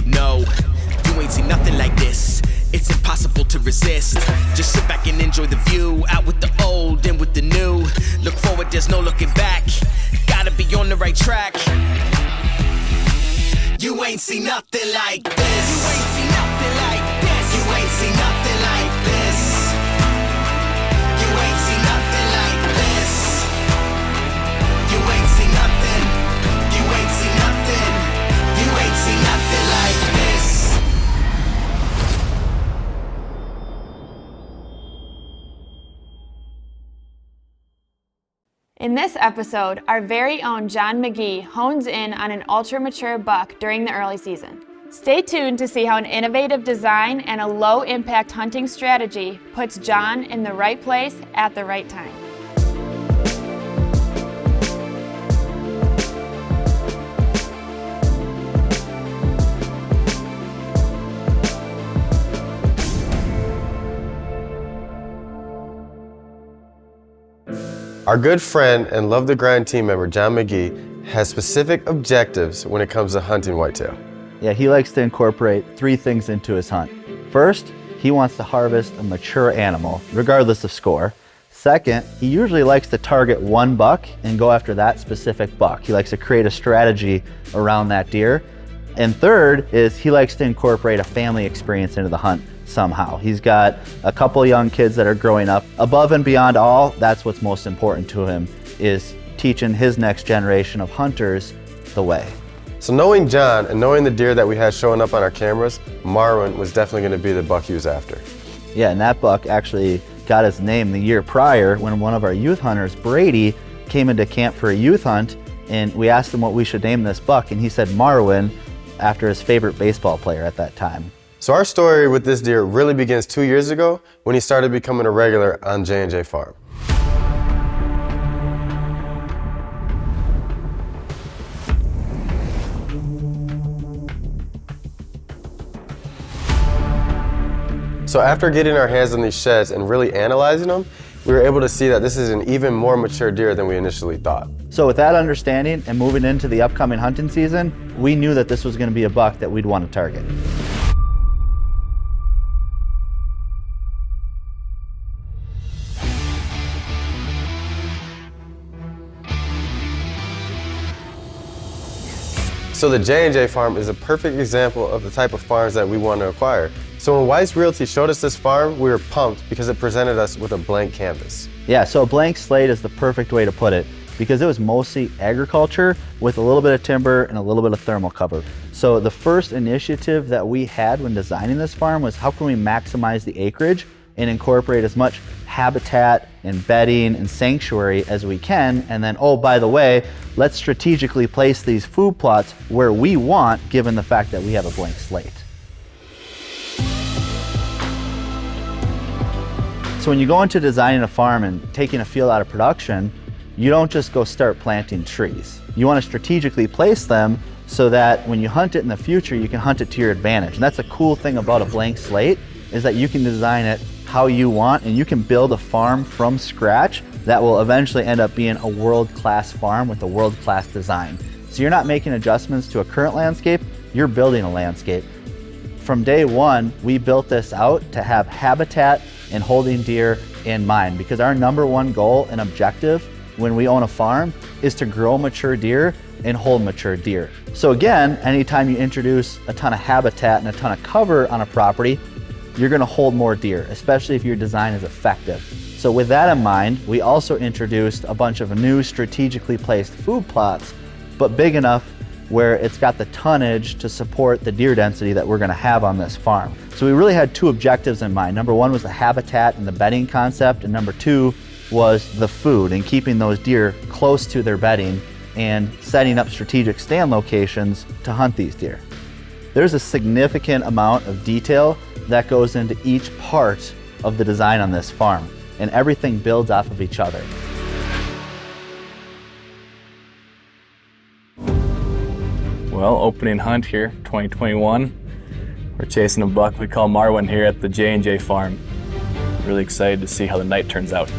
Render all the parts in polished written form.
you know. You ain't seen nothing like this. It's impossible to resist. Just sit back and enjoy the view. Out with the old, in with the new. Look forward, there's no looking back. Gotta be on the right track. You ain't seen nothing like this. You ain't seen nothing like this. You ain't seen nothing like this. You ain't seen nothing like this. You ain't seen nothing. You ain't seen nothing. You ain't seen nothing like this. In this episode, our very own John Magee hones in on an ultra-mature buck during the early season. Stay tuned to see how an innovative design and a low-impact hunting strategy puts John in the right place at the right time. Our good friend and love the grind team member, John Magee, has specific objectives when it comes to hunting whitetail. Yeah, he likes to incorporate 3 things into his hunt. First, he wants to harvest a mature animal, regardless of score. Second, he usually likes to target one buck and go after that specific buck. He likes to create a strategy around that deer. And third is he likes to incorporate a family experience into the hunt somehow. He's got a couple young kids that are growing up. Above and beyond all, that's what's most important to him, is teaching his next generation of hunters the way. So knowing John and knowing the deer that we had showing up on our cameras, Marwin was definitely going to be the buck he was after. Yeah, and that buck actually got his name the year prior when one of our youth hunters, Brady, came into camp for a youth hunt, and we asked him what we should name this buck, and he said Marwin, after his favorite baseball player at that time. So our story with this deer really begins 2 years ago when he started becoming a regular on J&J Farm. So after getting our hands on these sheds and really analyzing them, we were able to see that this is an even more mature deer than we initially thought. So with that understanding and moving into the upcoming hunting season, we knew that this was going to be a buck that we'd want to target. So the J&J Farm is a perfect example of the type of farms that we want to acquire. So when Weiss Realty showed us this farm, we were pumped because it presented us with a blank canvas. Yeah, so a blank slate is the perfect way to put it because it was mostly agriculture with a little bit of timber and a little bit of thermal cover. So the first initiative that we had when designing this farm was how can we maximize the acreage and incorporate as much habitat and bedding and sanctuary as we can, and then, oh, by the way, let's strategically place these food plots where we want, given the fact that we have a blank slate. So when you go into designing a farm and taking a field out of production, you don't just go start planting trees. You want to strategically place them so that when you hunt it in the future, you can hunt it to your advantage. And that's a cool thing about a blank slate, is that you can design it how you want, and you can build a farm from scratch that will eventually end up being a world-class farm with a world-class design. So you're not making adjustments to a current landscape, you're building a landscape. From day one, we built this out to have habitat and holding deer in mind, because our number one goal and objective when we own a farm is to grow mature deer and hold mature deer. So again, anytime you introduce a ton of habitat and a ton of cover on a property, you're gonna hold more deer, especially if your design is effective. So with that in mind, we also introduced a bunch of new strategically placed food plots, but big enough where it's got the tonnage to support the deer density that we're gonna have on this farm. So we really had 2 objectives in mind. Number 1 was the habitat and the bedding concept, and number 2 was the food and keeping those deer close to their bedding and setting up strategic stand locations to hunt these deer. There's a significant amount of detail that goes into each part of the design on this farm, and everything builds off of each other. Well, opening hunt here, 2021. We're chasing a buck we call Marwin here at the J&J Farm. Really excited to see how the night turns out.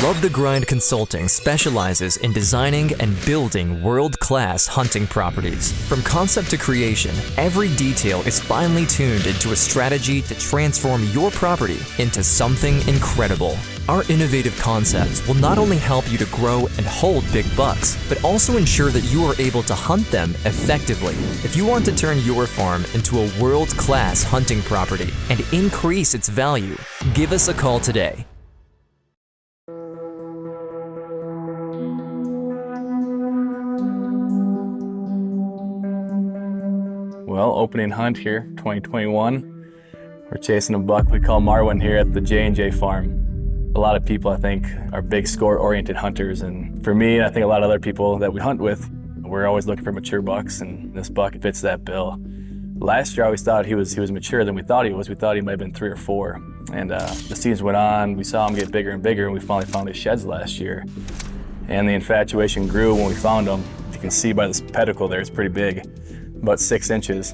Love the Grind Consulting specializes in designing and building world-class hunting properties. From concept to creation, every detail is finely tuned into a strategy to transform your property into something incredible. Our innovative concepts will not only help you to grow and hold big bucks, but also ensure that you are able to hunt them effectively. If you want to turn your farm into a world-class hunting property and increase its value, give us a call today. Well, opening hunt here, 2021. We're chasing a buck we call Marwin here at the J&J farm. A lot of people, I think, are big score-oriented hunters, and for me, I think a lot of other people that we hunt with, we're always looking for mature bucks, and this buck fits that bill. Last year, I always thought he was mature than we thought he was. We thought he might have been 3 or 4, and the season went on. We saw him get bigger and bigger, and we finally found his sheds last year. And the infatuation grew when we found him. You can see by this pedicle there, it's pretty big, about 6 inches.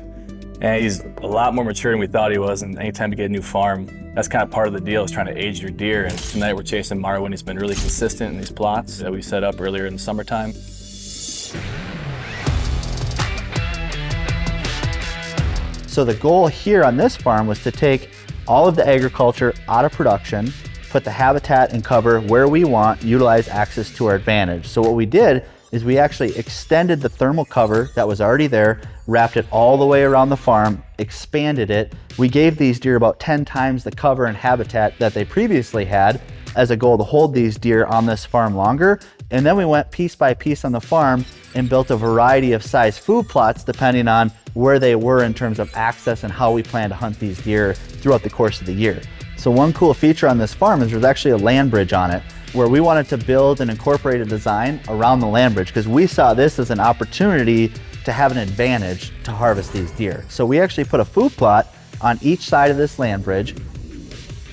And he's a lot more mature than we thought he was, and anytime you get a new farm, that's kind of part of the deal, is trying to age your deer. And tonight we're chasing Marwin. He's been really consistent in these plots that we set up earlier in the summertime. So the goal here on this farm was to take all of the agriculture out of production, put the habitat and cover where we want, utilize access to our advantage. So what we did is we actually extended the thermal cover that was already there, wrapped it all the way around the farm, expanded it. We gave these deer about 10 times the cover and habitat that they previously had as a goal to hold these deer on this farm longer. And then we went piece by piece on the farm and built a variety of size food plots depending on where they were in terms of access and how we plan to hunt these deer throughout the course of the year. So one cool feature on this farm is there's actually a land bridge on it, where we wanted to build and incorporate a design around the land bridge because we saw this as an opportunity to have an advantage to harvest these deer. So we actually put a food plot on each side of this land bridge.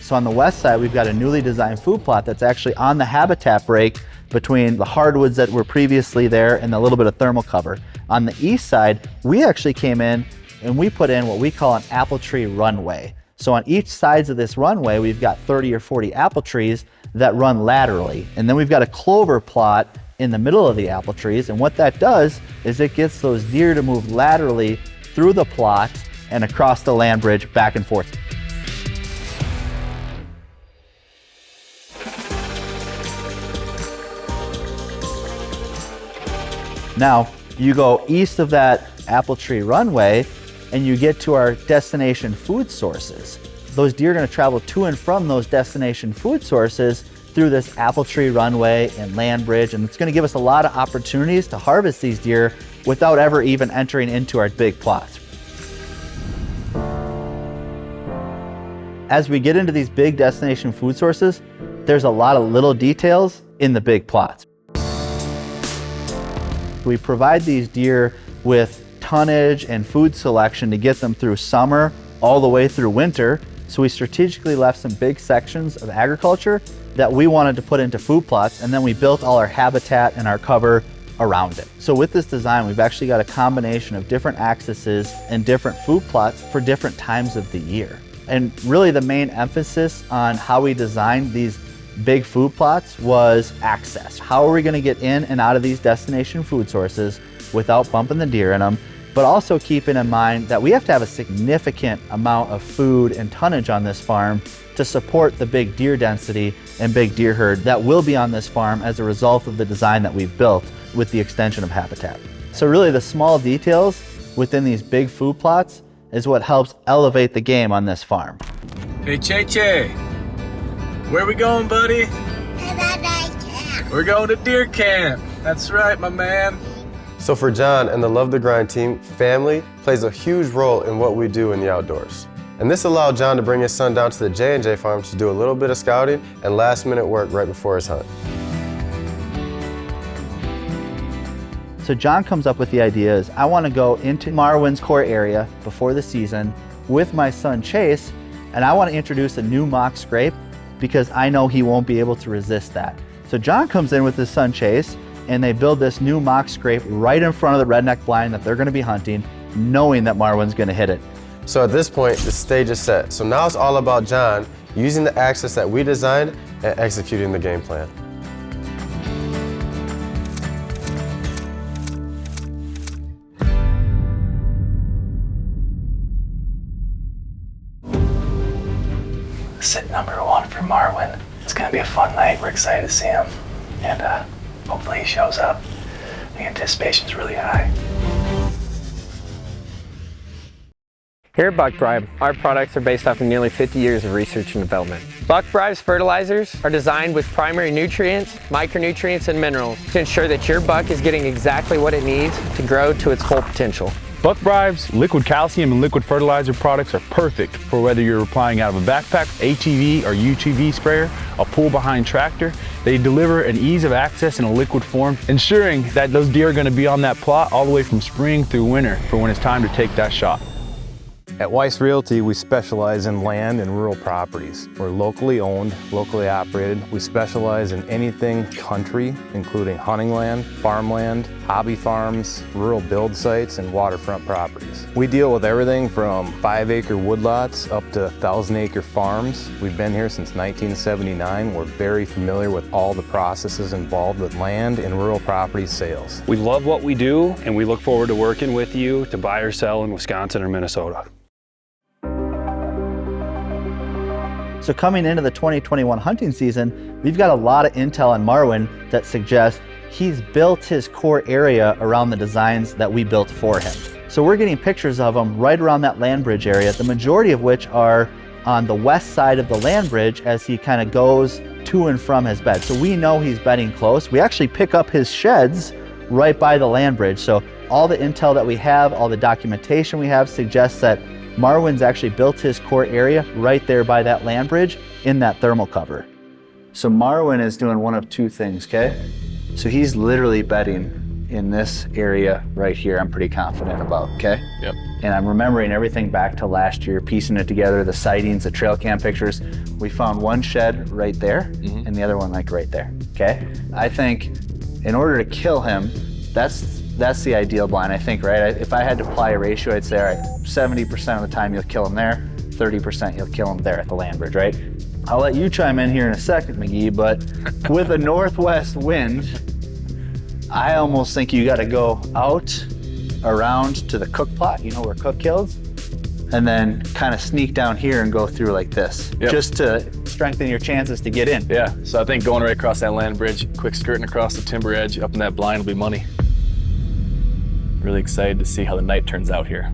So on the west side, we've got a newly designed food plot that's actually on the habitat break between the hardwoods that were previously there and a little bit of thermal cover. On the east side, we actually came in and we put in what we call an apple tree runway. So on each sides of this runway, we've got 30 or 40 apple trees that run laterally. And then we've got a clover plot in the middle of the apple trees. And what that does is it gets those deer to move laterally through the plot and across the land bridge back and forth. Now, you go east of that apple tree runway and you get to our destination food sources. Those deer are going to travel to and from those destination food sources through this apple tree runway and land bridge, and it's going to give us a lot of opportunities to harvest these deer without ever even entering into our big plots. As we get into these big destination food sources, there's a lot of little details in the big plots. We provide these deer with tonnage and food selection to get them through summer all the way through winter. So we strategically left some big sections of agriculture that we wanted to put into food plots, and then we built all our habitat and our cover around it. So with this design, we've actually got a combination of different accesses and different food plots for different times of the year. And really the main emphasis on how we designed these big food plots was access. How are we going to get in and out of these destination food sources without bumping the deer in them, but also keeping in mind that we have to have a significant amount of food and tonnage on this farm to support the big deer density and big deer herd that will be on this farm as a result of the design that we've built with the extension of habitat. So really the small details within these big food plots is what helps elevate the game on this farm. Hey, Che, where we going, buddy? We're going to deer camp. That's right, my man. So for John and the Love the Grind team, family plays a huge role in what we do in the outdoors. And this allowed John to bring his son down to the J&J farm to do a little bit of scouting and last-minute work right before his hunt. So John comes up with the idea is I want to go into Marwin's core area before the season with my son Chase, and I want to introduce a new mock scrape because I know he won't be able to resist that. So John comes in with his son Chase, and they build this new mock scrape right in front of the redneck blind that they're going to be hunting, knowing that Marwin's going to hit it. So at this point, the stage is set. So now it's all about John using the access that we designed and executing the game plan. Sit number 1 for Marwin. It's gonna be a fun night. We're excited to see him, and hopefully he shows up. The anticipation's really high. Here at Buck Bribe, our products are based off of nearly 50 years of research and development. Buck Bribe's fertilizers are designed with primary nutrients, micronutrients, and minerals to ensure that your buck is getting exactly what it needs to grow to its full potential. Buck Bribe's liquid calcium and liquid fertilizer products are perfect for whether you're applying out of a backpack, ATV or UTV sprayer, a pull-behind tractor. They deliver an ease of access in a liquid form, ensuring that those deer are going to be on that plot all the way from spring through winter for when it's time to take that shot. At Weiss Realty, we specialize in land and rural properties. We're locally owned, locally operated. We specialize in anything country, including hunting land, farmland, hobby farms, rural build sites, and waterfront properties. We deal with everything from 5-acre woodlots up to 1,000-acre farms. We've been here since 1979. We're very familiar with all the processes involved with land and rural property sales. We love what we do, and we look forward to working with you to buy or sell in Wisconsin or Minnesota. So coming into the 2021 hunting season, we've got a lot of intel on Marwin that suggests he's built his core area around the designs that we built for him. So we're getting pictures of him right around that land bridge area, the majority of which are on the west side of the land bridge as he kind of goes to and from his bed. So we know he's bedding close. We actually pick up his sheds right by the land bridge. So all the intel that we have, all the documentation we have suggests that Marwin's actually built his core area right there by that land bridge in that thermal cover. So Marwin is doing one of two things, okay? So he's literally bedding in this area right here, I'm pretty confident about, okay? Yep. And I'm remembering everything back to last year, piecing it together, the sightings, the trail cam pictures. We found one shed right there and the other one like right there, okay? I think in order to kill him, that's the ideal blind, I think, right? If I had to apply a ratio, I'd say, all right, 70% of the time you'll kill him there, 30% you'll kill him there at the land bridge, right? I'll let you chime in here in a second, Magee, but with a northwest wind, I almost think you gotta go out around to the Cook plot, you know where Cook kills, and then kind of sneak down here and go through like this, just to strengthen your chances to get in. Yeah, so I think going right across that land bridge, quick skirting across the timber edge, up in that blind will be money. Really excited to see how the night turns out here.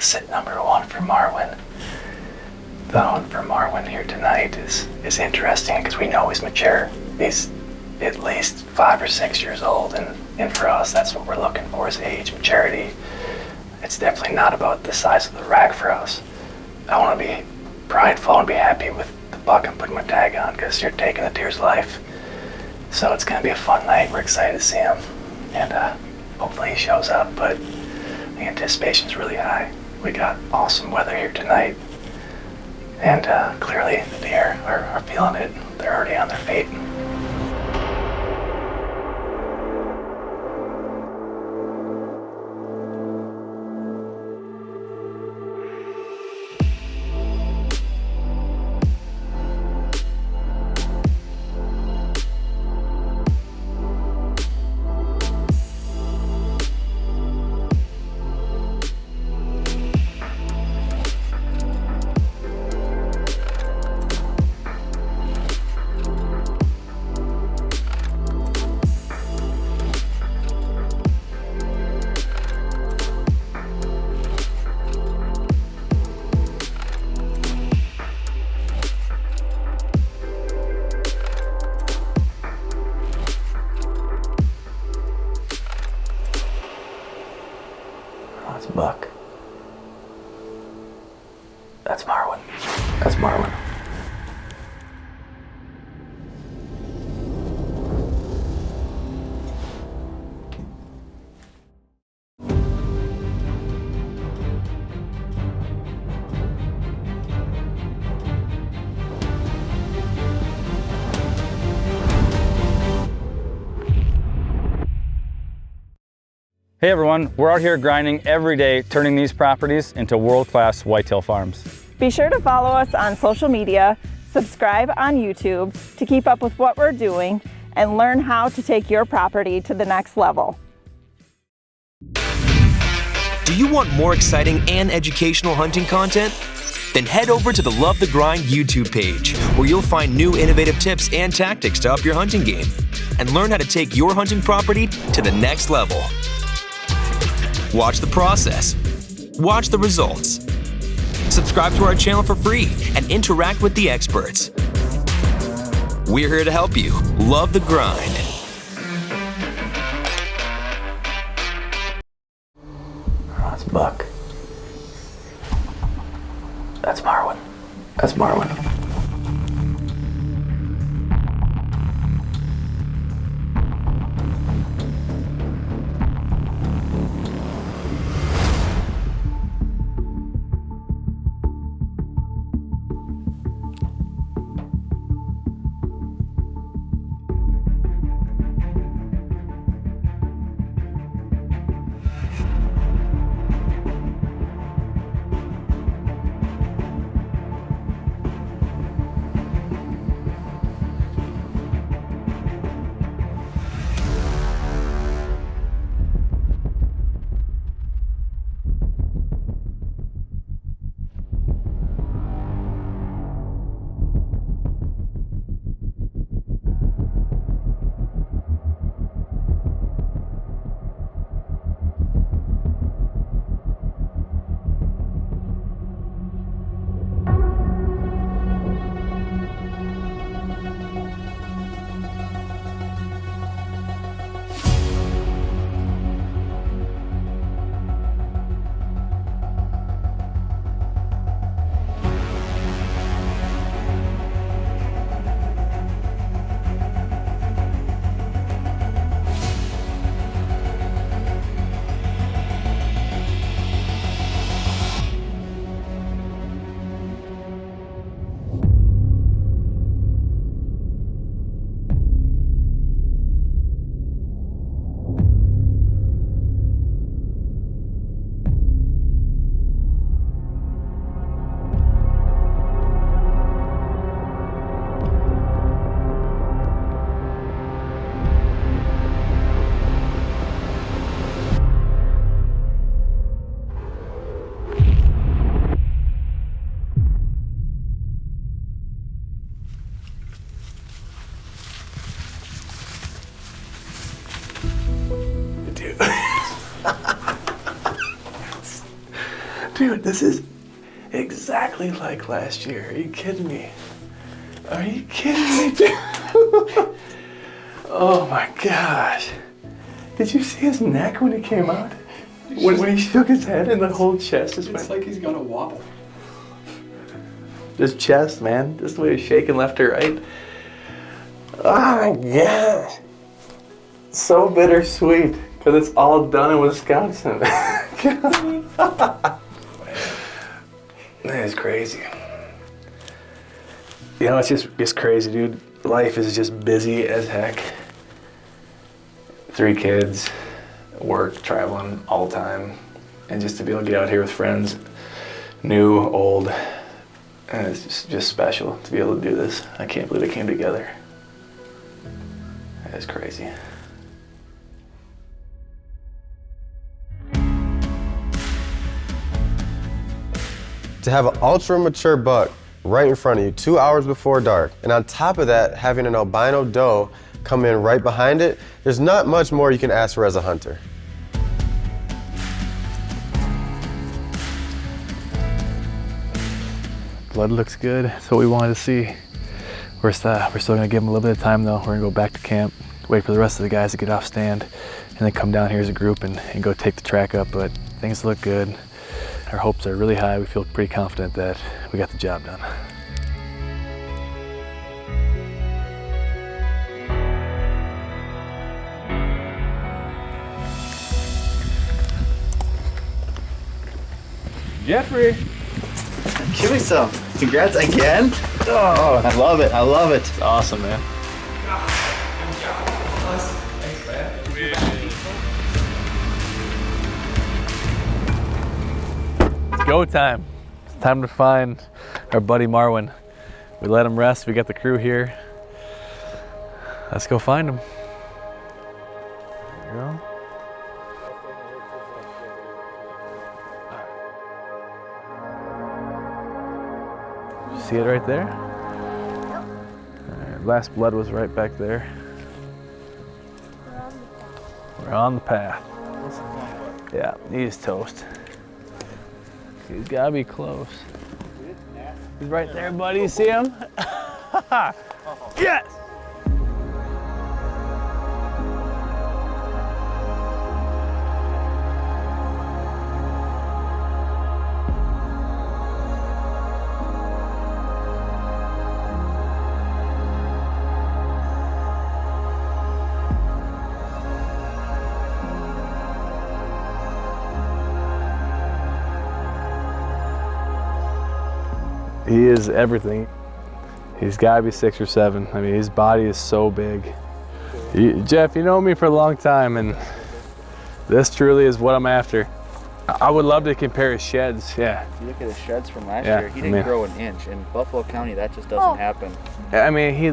Sit number 1 for Marwin. The hunt for Marwin here tonight is interesting because we know he's mature. He's at least 5 or 6 years old, and for us, that's what we're looking for, is age, maturity. It's definitely not about the size of the rack for us. I want to be prideful and be happy with the buck I'm putting my tag on because you're taking the deer's life. So it's going to be a fun night. We're excited to see him, and hopefully he shows up, but the anticipation's really high. We got awesome weather here tonight, and clearly the deer are feeling it. They're already on their feet. That's Buck. That's Marwin. That's Marwin. Hey everyone, we're out here grinding every day, turning these properties into world-class whitetail farms. Be sure to follow us on social media, subscribe on YouTube to keep up with what we're doing, and learn how to take your property to the next level. Do you want more exciting and educational hunting content? Then head over to the Love the Grind YouTube page, where you'll find new innovative tips and tactics to up your hunting game and learn how to take your hunting property to the next level. Watch the process. Watch the results. Subscribe to our channel for free and interact with the experts. We're here to help you. Love the grind. Oh, that's Buck. That's Marwin. That's Marwin. Dude, this is exactly like last year. Are you kidding me? Are you kidding me, dude? Oh my gosh. Did you see his neck when he came out? When he shook his head and the whole chest just went. It's like he's got a wobble. His chest, man. Just the way he's shaking left to right. Oh my gosh. So bittersweet. Because it's all done in Wisconsin. That is crazy. You know, it's crazy, dude. Life is just busy as heck. 3 kids, work, traveling all the time. And just to be able to get out here with friends, new, old, and it's just special to be able to do this. I can't believe it came together. That is crazy. To have an ultra mature buck right in front of you 2 hours before dark, and on top of that, having an albino doe come in right behind it, there's not much more you can ask for as a hunter. Blood looks good. That's what we wanted to see. We're still gonna give them a little bit of time though. We're gonna go back to camp, wait for the rest of the guys to get off stand, and then come down here as a group and go take the track up. But things look good. Our hopes are really high. We feel pretty confident that we got the job done. Jeffrey, give me some. Congrats again. Oh, I love it. I love it. It's awesome, man. Thanks, man. go time. It's time to find our buddy Marwin. We let him rest. We got the crew here. Let's go find him. There you go. See it right there? Right, last blood was right back there. We're on the path. Yeah, he's toast. He's gotta be close. He's right there, buddy. You see him? Yes! He is everything. He's got to be 6 or 7. I mean, his body is so big. Jeff, you know me for a long time, and this truly is what I'm after. I would love to compare his sheds, yeah. If you look at his sheds from last year, he didn't grow an inch. In Buffalo County, that just doesn't happen. I mean, he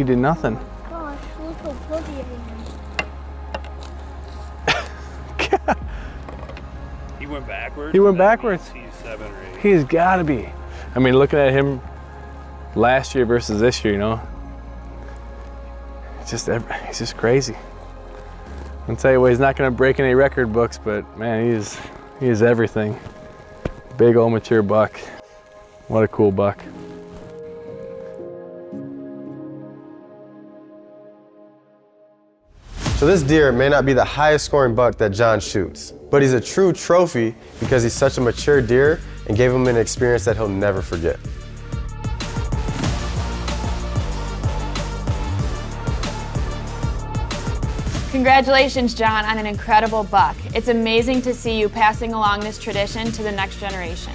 did nothing. Gosh, look how bloody I am. He went backwards? He went backwards. He's 7 or 8. He's got to be. I mean, looking at him last year versus this year, you know, he's just crazy. I'll tell you what, he's not going to break any record books, but man, he is everything. Big old mature buck. What a cool buck. So this deer may not be the highest scoring buck that John shoots, but he's a true trophy because he's such a mature deer and gave him an experience that he'll never forget. Congratulations, John, on an incredible buck. It's amazing to see you passing along this tradition to the next generation.